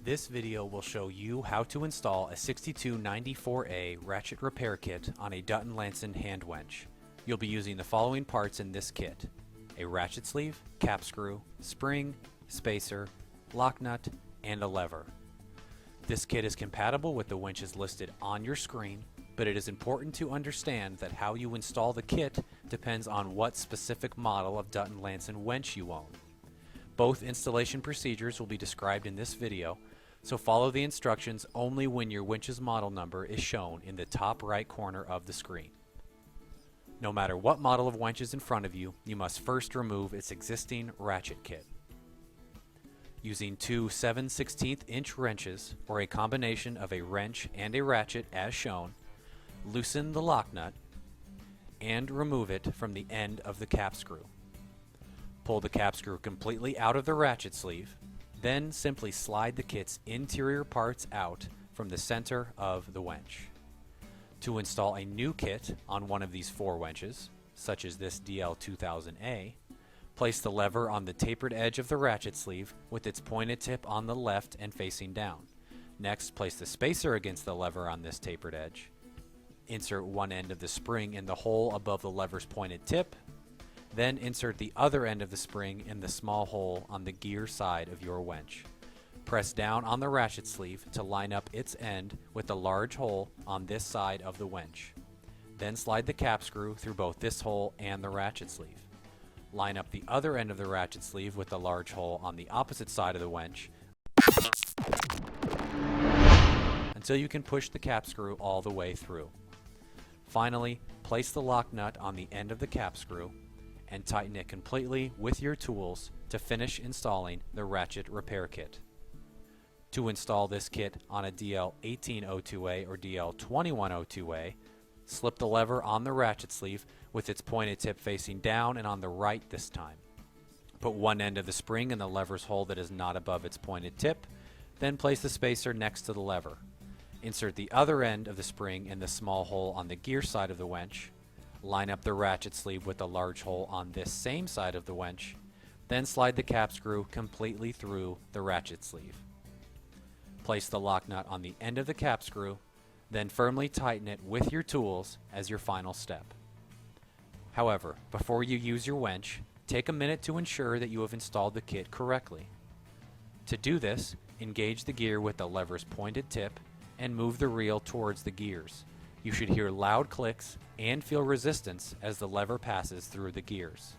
This video will show you how to install a 6294A ratchet repair kit on a Dutton-Lainson hand winch. You'll be using the following parts in this kit: a ratchet sleeve, cap screw, spring, spacer, lock nut, and a lever. This kit is compatible with the winches listed on your screen, but it is important to understand that how you install the kit depends on what specific model of Dutton-Lainson winch you own. Both installation procedures will be described in this video, so follow the instructions only when your winch's model number is shown in the top right corner of the screen. No matter what model of winch is in front of you, you must first remove its existing ratchet kit. Using two 7/16 inch wrenches, or a combination of a wrench and a ratchet as shown, loosen the lock nut and remove it from the end of the cap screw. Pull the cap screw completely out of the ratchet sleeve, then simply slide the kit's interior parts out from the center of the winch. To install a new kit on one of these four winches, such as this DL2500A, place the lever on the tapered edge of the ratchet sleeve with its pointed tip on the left and facing down. Next, place the spacer against the lever on this tapered edge. Insert one end of the spring in the hole above the lever's pointed tip. Then insert the other end of the spring in the small hole on the gear side of your winch. Press down on the ratchet sleeve to line up its end with the large hole on this side of the winch. Then slide the cap screw through both this hole and the ratchet sleeve. Line up the other end of the ratchet sleeve with the large hole on the opposite side of the winch until you can push the cap screw all the way through. Finally, place the lock nut on the end of the cap screw and tighten it completely with your tools to finish installing the ratchet repair kit. To install this kit on a DL1802A or DL2102A, slip the lever on the ratchet sleeve with its pointed tip facing down and on the right this time. Put one end of the spring in the lever's hole that is not above its pointed tip, then place the spacer next to the lever. Insert the other end of the spring in the small hole on the gear side of the winch. Line up the ratchet sleeve with the large hole on this same side of the winch, then slide the cap screw completely through the ratchet sleeve. Place the lock nut on the end of the cap screw, then firmly tighten it with your tools as your final step. However, before you use your winch, take a minute to ensure that you have installed the kit correctly. To do this, engage the gear with the lever's pointed tip and move the reel towards the gears. You should hear loud clicks and feel resistance as the lever passes through the gears.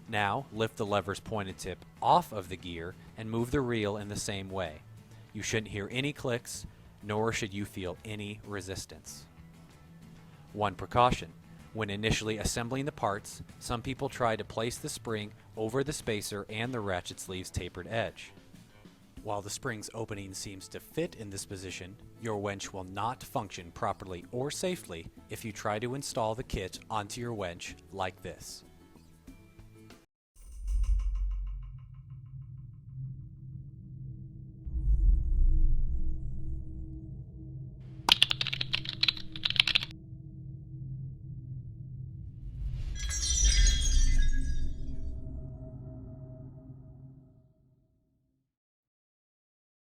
Now, lift the lever's pointed tip off of the gear and move the reel in the same way. You shouldn't hear any clicks, nor should you feel any resistance. One precaution: when initially assembling the parts, some people try to place the spring over the spacer and the ratchet sleeve's tapered edge. While the spring's opening seems to fit in this position, your winch will not function properly or safely if you try to install the kit onto your winch like this.